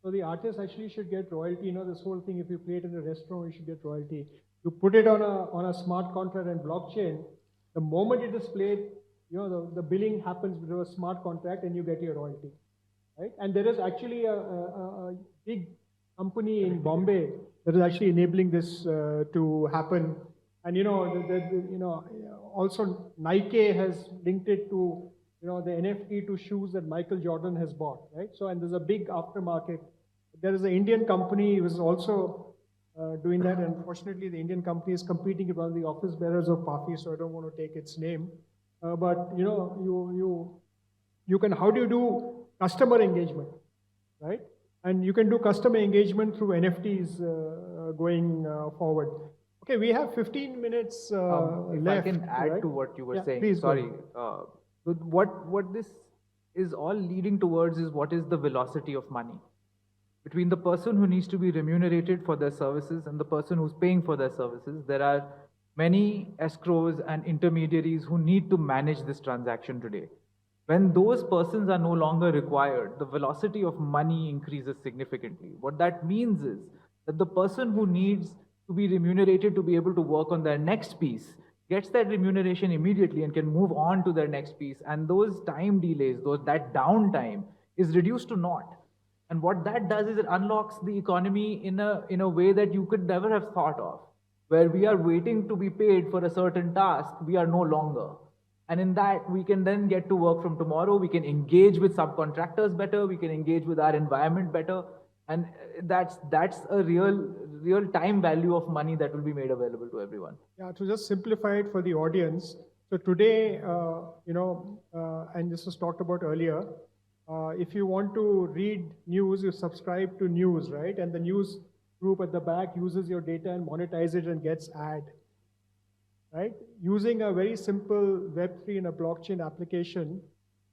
So the artist actually should get royalty. You know, this whole thing, if you play it in a restaurant, you should get royalty. You put it on a smart contract and blockchain, the moment it is played, you know, the billing happens with a smart contract and you get your royalty, right? And there is actually a big company in Bombay that is actually enabling this to happen. And you know, also Nike has linked it to, you know, the NFT to shoes that Michael Jordan has bought, right? So, and there's a big aftermarket. There is an Indian company who is also doing that. Unfortunately, the Indian company is competing with one of the office bearers of PAFI, so I don't want to take its name. But you know, you can, how do you do customer engagement, right? And you can do customer engagement through NFTs going forward. Okay, we have 15 minutes
If
left.
I can add
right?
to what you were
Yeah,
saying,
please go
sorry.
ahead.
What this is all leading towards is what is the velocity of money between the person who needs to be remunerated for their services and the person who's paying for their services. There are many escrows and intermediaries who need to manage this transaction today. When those persons are no longer required, the velocity of money increases significantly. What that means is that the person who needs to be remunerated to be able to work on their next piece gets that remuneration immediately and can move on to their next piece. And those time delays, that downtime is reduced to naught. And what that does is it unlocks the economy in a way that you could never have thought of, where we are waiting to be paid for a certain task, we are no longer. And in that, we can then get to work from tomorrow. We can engage with subcontractors better. We can engage with our environment better. And that's a real time value of money that will be made available to everyone.
Yeah, to just simplify it for the audience. So today, you know, and this was talked about earlier, if you want to read news, you subscribe to news, right? And the news group at the back uses your data and monetizes it and gets ad, right? Using a very simple Web3 and a blockchain application,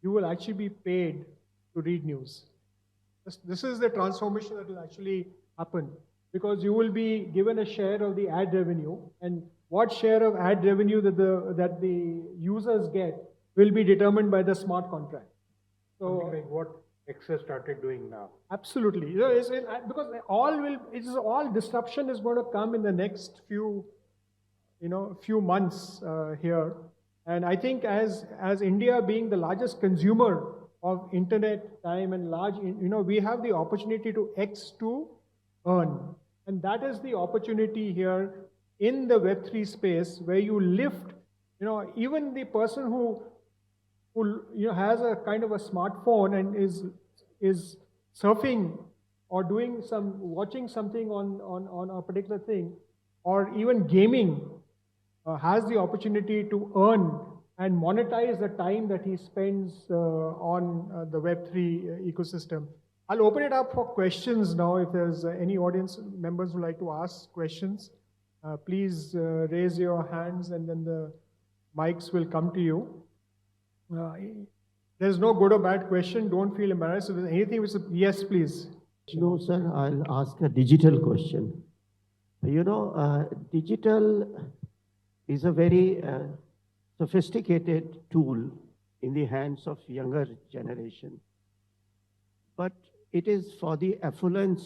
you will actually be paid to read news. This is the transformation that will actually happen because you will be given a share of the ad revenue, and what share of ad revenue that the users get will be determined by the smart contract.
Something like what Excel started doing now.
Absolutely. Because all disruption is going to come in the next few months here. And I think as India being the largest consumer of internet time and we have the opportunity to to earn. And that is the opportunity here in the Web3 space where you lift, even the person who has a kind of a smartphone and is surfing or watching something on a particular thing, or even gaming, has the opportunity to earn and monetize the time that he spends on the Web3 ecosystem. I'll open it up for questions now. If there's any audience members who like to ask questions, please raise your hands and then the mics will come to you. There's no good or bad question. Don't feel embarrassed. If there's anything which is, yes, please.
No, sir, I'll ask a digital question. Digital is a very sophisticated tool in the hands of younger generation. But it is for the affluent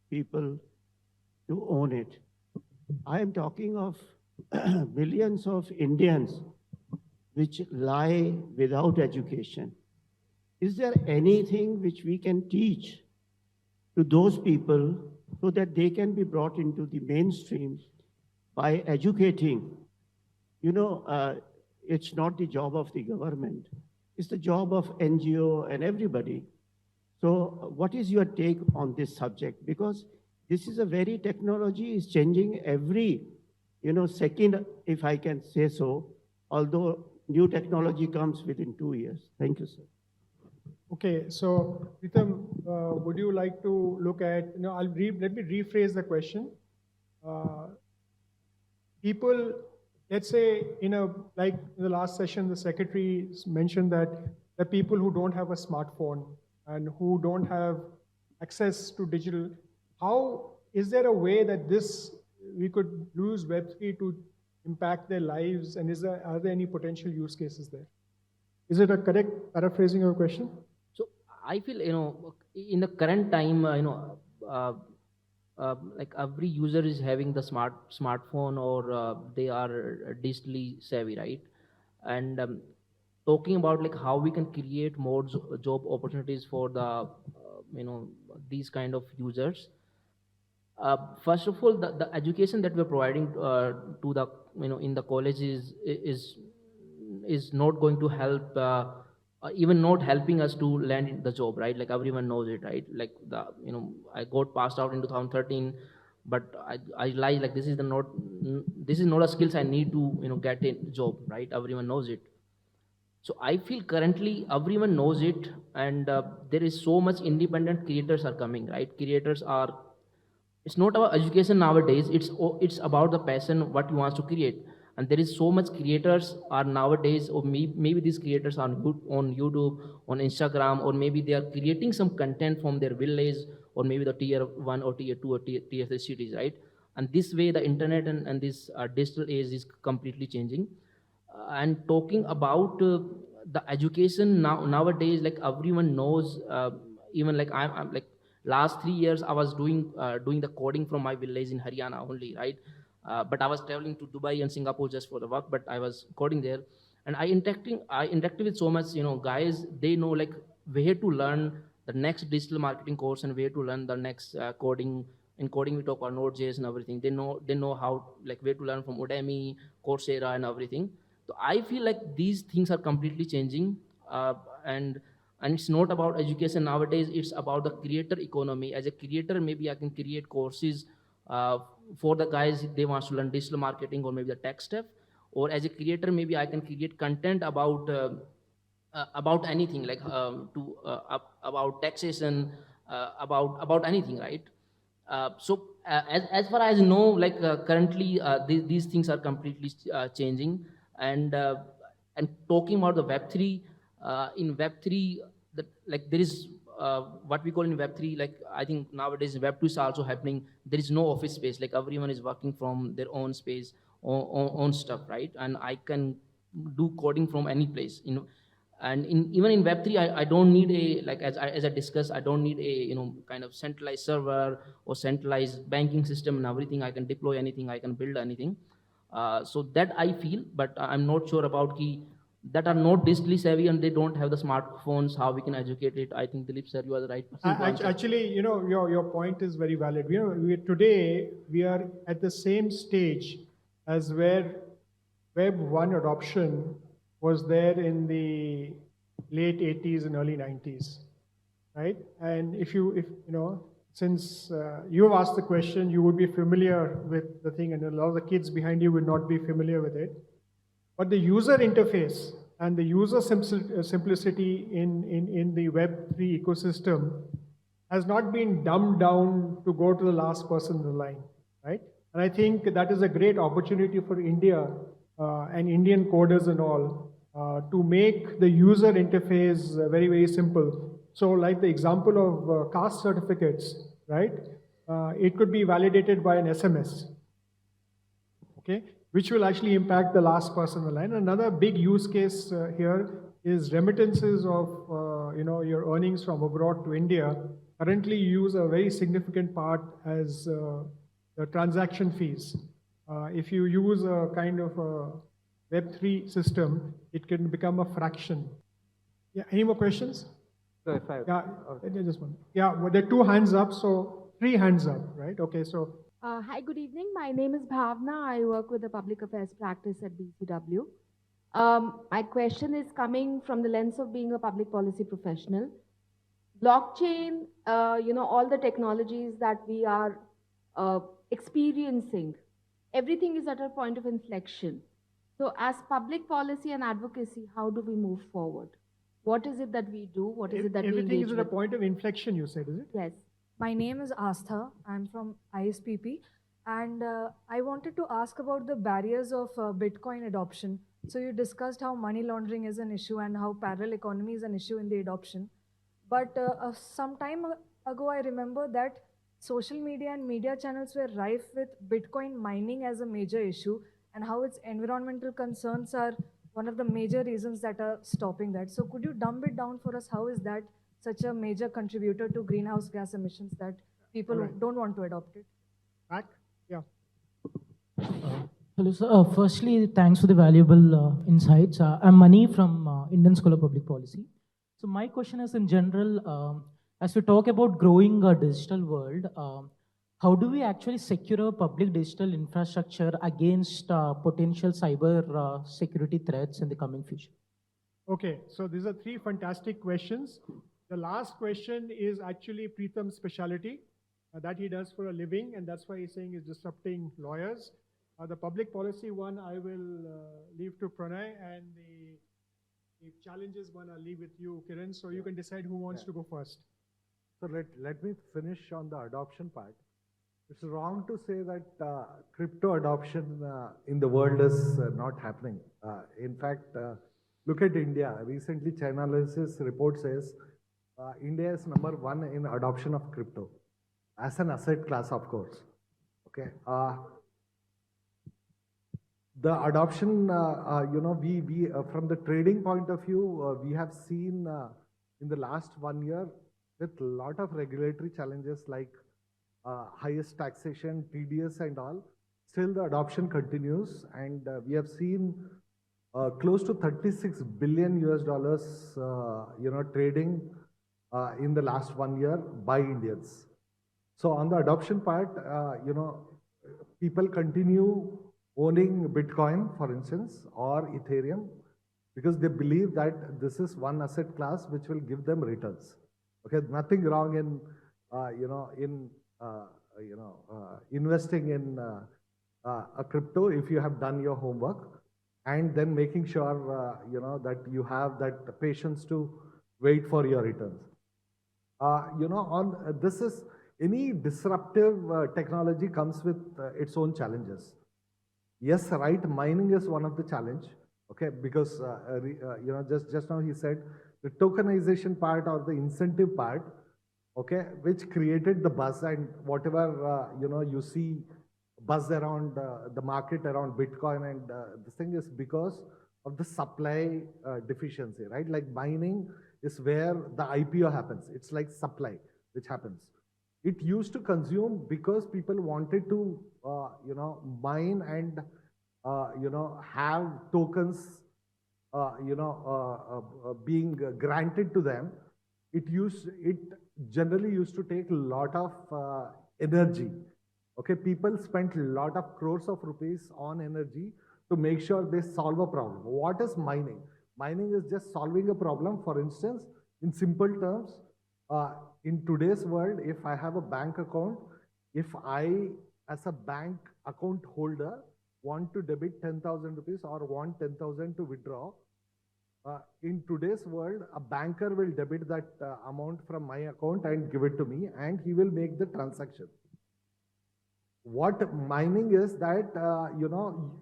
people to own it. I am talking of millions of Indians which lie without education. Is there anything which we can teach to those people so that they can be brought into the mainstream by educating? It's not the job of the government. It's the job of NGO and everybody. So what is your take on this subject? Because this is a very technology is changing every, second, if I can say so, although new technology comes within 2 years. Thank you, sir.
Okay, so Pritam, would you like to look at, let me rephrase the question. People, let's say like in the last session, the secretary mentioned that the people who don't have a smartphone and who don't have access to digital, is there a way that we could use Web3 to impact their lives, and are there any potential use cases there? Is it a correct paraphrasing of your question?
So I feel, in the current time, like every user is having the smartphone or they are digitally savvy, right? And talking about like how we can create more job opportunities for the, these kind of users. First of all, the education that we're providing to the, in the colleges is not going to help, even not helping us to land the job, right? Like everyone knows it, right? Like I got passed out in 2013, but I realized like this is not a skills I need to, get a job, right? Everyone knows it. So I feel currently everyone knows it, and there is so much independent creators are coming, right? It's not about education nowadays. It's about the passion, what you want to create. And there is so much creators are nowadays, or maybe these creators are on YouTube, on Instagram, or maybe they are creating some content from their village, or maybe the tier 1 or tier 2 or tier 3 cities, right? And this way the internet and this digital age is completely changing. And talking about the education nowadays, like everyone knows, even like I'm like last 3 years I was doing the coding from my village in Haryana only, right? But I was traveling to Dubai and Singapore just for the work, but I was coding there. And I interacted with so much, guys, they know like where to learn the next digital marketing course and where to learn the next coding. In coding, we talk about Node.js and everything. They know how, like where to learn from Udemy, Coursera and everything. So I feel like these things are completely changing. And it's not about education nowadays, it's about the creator economy. As a creator, maybe I can create courses for the guys, they want to learn digital marketing or maybe the tech stuff. Or as a creator, maybe I can create content about about anything, like about taxation, about anything, right? As far as I know, like currently these things are completely changing, and uh, and talking about the Web3, in Web3, like there is what we call in Web3, like I think nowadays Web2 is also happening. There is no office space, like everyone is working from their own space, own stuff, right? And I can do coding from any place, you know. And even in Web3, I don't need a, like as I discussed, I don't need a, you know, kind of centralized server or centralized banking system and everything. I can deploy anything, I can build anything. So that I feel, but I'm not sure about key that are not digitally savvy and they don't have the smartphones, how we can educate it. I think Dilip sir, you are the right person to answer.
Actually, you know, your point is very valid. Today we are at the same stage as where Web 1 adoption was there in the late 80s and early 90s, right? And if you know, since you have asked the question, you would be familiar with the thing, and a lot of the kids behind you would not be familiar with it. But the user interface and the user simplicity in the Web3 ecosystem has not been dumbed down to go to the last person in the line, right? And I think that is a great opportunity for India and Indian coders and all to make the user interface very, very simple. So like the example of caste certificates, right? It could be validated by an SMS, okay, which will actually impact the last person in the line. Another big use case here is remittances of you know, your earnings from abroad to India. Currently, you use a very significant part as the transaction fees. If you use a kind of a Web3 system, it can become a fraction. Yeah. Any more questions?
So if I,
Yeah. Just one. Yeah. Well, there are two hands up, so 3 hands up, right? Okay. So
Hi, good evening. My name is Bhavna. I work with the public affairs practice at BCW. My question is coming from the lens of being a public policy professional. Blockchain, you know, all the technologies that we are experiencing, everything is at a point of inflection. So as public policy and advocacy, how do we move forward? What is it that we do? What is it that we
everything
engage
is at a
with?
point of inflection, you said, is it?
Yes.
My name is Astha. I'm from ISPP. And I wanted to ask about the barriers of Bitcoin adoption. So you discussed how money laundering is an issue and how parallel economy is an issue in the adoption. But some time ago, I remember that social media and media channels were rife with Bitcoin mining as a major issue and how its environmental concerns are one of the major reasons that are stopping that. So could you dumb it down for us? How is that such a major contributor to greenhouse gas emissions that people
Alright.
don't want to adopt it?
Back? Yeah.
Hello, sir. Firstly, thanks for the valuable insights. I'm Mani from Indian School of Public Policy. So my question is in general, as we talk about growing a digital world, how do we actually secure public digital infrastructure against potential cyber security threats in the coming future?
Okay, so these are 3 fantastic questions. The last question is actually Preetham's specialty that he does for a living, and that's why he's saying he's disrupting lawyers. The public policy one I will leave to Pranay, and the challenges one I'll leave with you, Kiran, so you can decide who wants to go first.
so let me finish on the adoption part. It's wrong to say that crypto adoption in the world is not happening. In fact, look at India. Recently, Chainalysis report says India is #1 in adoption of crypto as an asset class, of course. Okay. The adoption, you know, we from the trading point of view, we have seen in the last 1 year with a lot of regulatory challenges like highest taxation, TDS and all, still the adoption continues, and we have seen close to $36 billion US, you know, trading in the last 1 year by Indians. So on the adoption part, you know, people continue owning Bitcoin, for instance, or Ethereum, because they believe that this is one asset class which will give them returns. Okay, nothing wrong in, you know, investing in a crypto if you have done your homework. and then making sure, that you have that patience to wait for your returns. This is any disruptive technology comes with its own challenges. Yes, right. Mining is one of the challenge. Okay, because just now he said the tokenization part or the incentive part. Okay, which created the buzz and whatever you see buzz around the market around Bitcoin and this thing is because of the supply deficiency, right? Like mining is where the IPO happens. It's like supply which happens. It used to consume because people wanted to, mine and, have tokens, being granted to them. It generally used to take a lot of energy. Okay, people spent a lot of crores of rupees on energy to make sure they solve a problem. What is mining? Mining is just solving a problem. For instance, in simple terms, in today's world, if I have a bank account, if I, as a bank account holder, want to debit 10,000 rupees or want 10,000 to withdraw, in today's world, a banker will debit that amount from my account and give it to me, and he will make the transaction. What mining is that,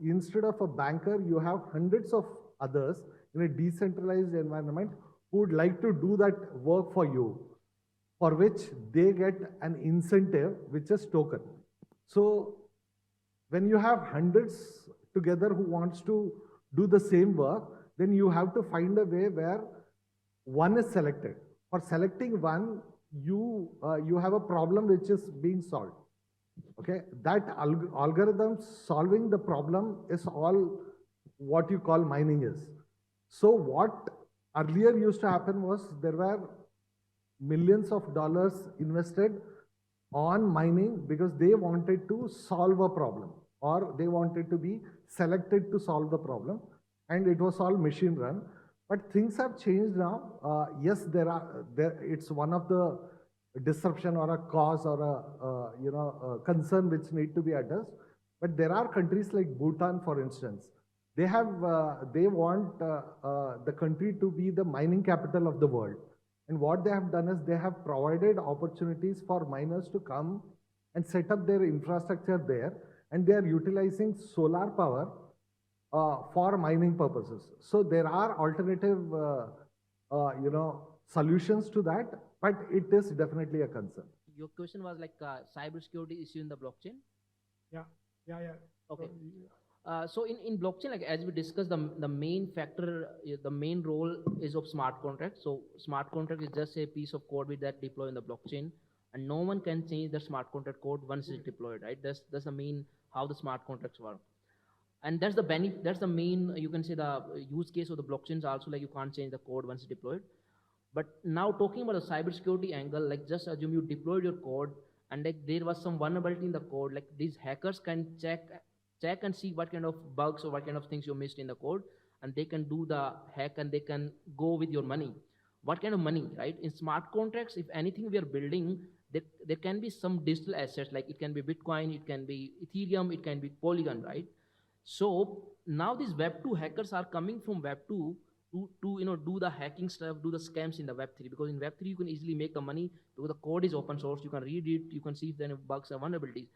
instead of a banker, you have hundreds of others in a decentralized environment who would like to do that work for you, for which they get an incentive, which is token. So when you have hundreds together who wants to do the same work, then you have to find a way where one is selected. For selecting one, you have a problem which is being solved. Okay, that algorithm solving the problem is all what you call mining is. So what earlier used to happen was there were millions of dollars invested on mining because they wanted to solve a problem or they wanted to be selected to solve the problem, and it was all machine run. But things have changed now. Yes, it's one of the disruption or a cause or a concern which need to be addressed. But there are countries like Bhutan, for instance. They want the country to be the mining capital of the world. And what they have done is they have provided opportunities for miners to come and set up their infrastructure there, and they are utilizing solar power for mining purposes. So there are alternative, solutions to that, but it is definitely a concern.
Your question was like cybersecurity issue in the blockchain?
Yeah.
Okay. So in blockchain, like as we discussed, the main factor, the main role is of smart contract. So smart contract is just a piece of code with that deploy in the blockchain, and no one can change the smart contract code once it's deployed, right? That's the main how the smart contracts work. And that's the benefit. That's the main, you can say, the use case of the blockchains also, like you can't change the code once it's deployed. But now talking about the cybersecurity angle, like just assume you deployed your code and like there was some vulnerability in the code, like these hackers can check and see what kind of bugs or what kind of things you missed in the code, and they can do the hack and they can go with your money. What kind of money, right? In smart contracts, if anything we are building, there can be some digital assets, like it can be Bitcoin, it can be Ethereum, it can be Polygon, right? So now these Web2 hackers are coming from Web2 to do the hacking stuff, do the scams in the Web3, because in Web3 you can easily make the money because the code is open source, you can read it, you can see if there are any bugs or vulnerabilities.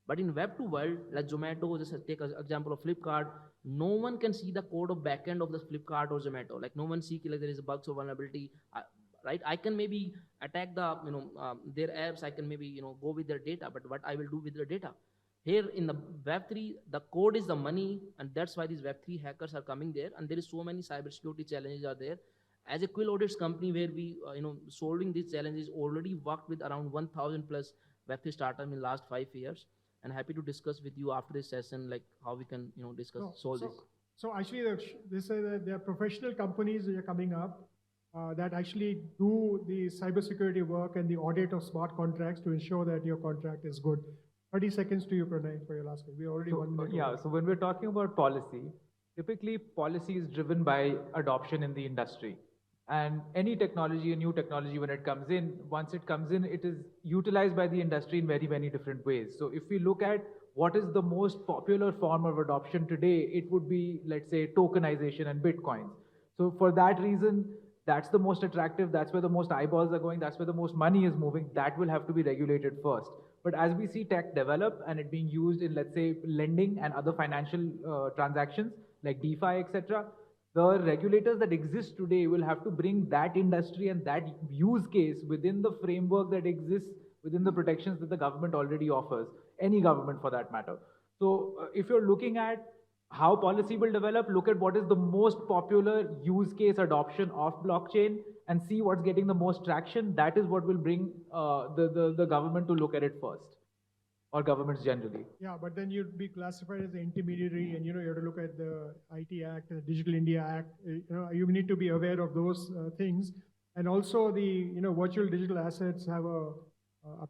But in Web2 world, like Zomato, just take an example of Flipkart, no one can see the code of backend of the Flipkart or Zomato. Like no one see like there is a bugs or vulnerability, right? I can maybe attack the their apps, I can maybe go with their data, but what I will do with their data? Here in the Web3, the code is the money, and that's why these Web3 hackers are coming there, and there is so many cybersecurity challenges are there. As a Quill Audits company where we, solving these challenges, already worked with around 1,000 plus Web3 startups in last 5 years, and happy to discuss with you after this session, like how we can, solve this.
So actually, there are professional companies that are coming up that actually do the cybersecurity work and the audit of smart contracts to ensure that your contract is good. 30 seconds to you, Pranay, for your last one. We already 1 minute.
Yeah, so when we're talking about policy, typically policy is driven by adoption in the industry. And any technology, a new technology, when it comes in, once it comes in, it is utilized by the industry in very, many different ways. So if we look at what is the most popular form of adoption today, it would be, let's say, tokenization and Bitcoins. So for that reason, that's the most attractive, that's where the most eyeballs are going, that's where the most money is moving. That will have to be regulated first. But as we see tech develop and it being used in, let's say, lending and other financial transactions like DeFi, etc., the regulators that exist today will have to bring that industry and that use case within the framework that exists within the protections that the government already offers, any government for that matter. So if you're looking at how policy will develop, look at what is the most popular use case adoption of blockchain and see what's getting the most traction. That is what will bring the government to look at it first, or governments generally.
Yeah, but then you'd be classified as an intermediary, and you have to look at the IT Act, the Digital India Act. You need to be aware of those things, and also the virtual digital assets have a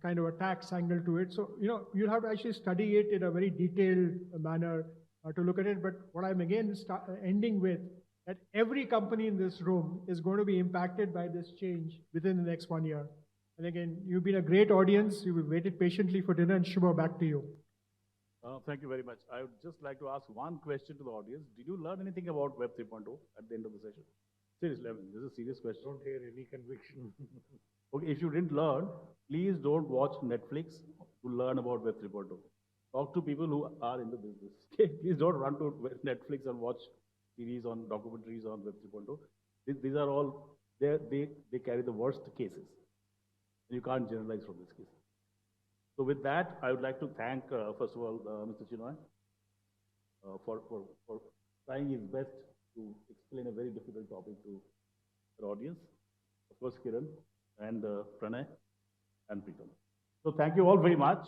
kind of a tax angle to it. So you have to actually study it in a very detailed manner to look at it. But what I'm again ending with, that every company in this room is going to be impacted by this change within the next 1 year. And again, you've been a great audience. You've waited patiently for dinner, and Shubha, back to you.
Thank you very much. I would just like to ask one question to the audience. Did you learn anything about Web 3.0 at the end of the session? Seriously, I mean, this is a serious question.
Don't hear any conviction.
Okay, if you didn't learn, please don't watch Netflix to learn about Web 3.0. Talk to people who are in the business. Okay, please don't run to Netflix and watch series on documentaries on Web 3.0. These are all, they carry the worst cases. You can't generalize from this case. So with that, I would like to thank, first of all, Mr. Chinoy for trying his best to explain a very difficult topic to our audience. Of course, Kiran and Pranay and Pritam. So thank you all very much.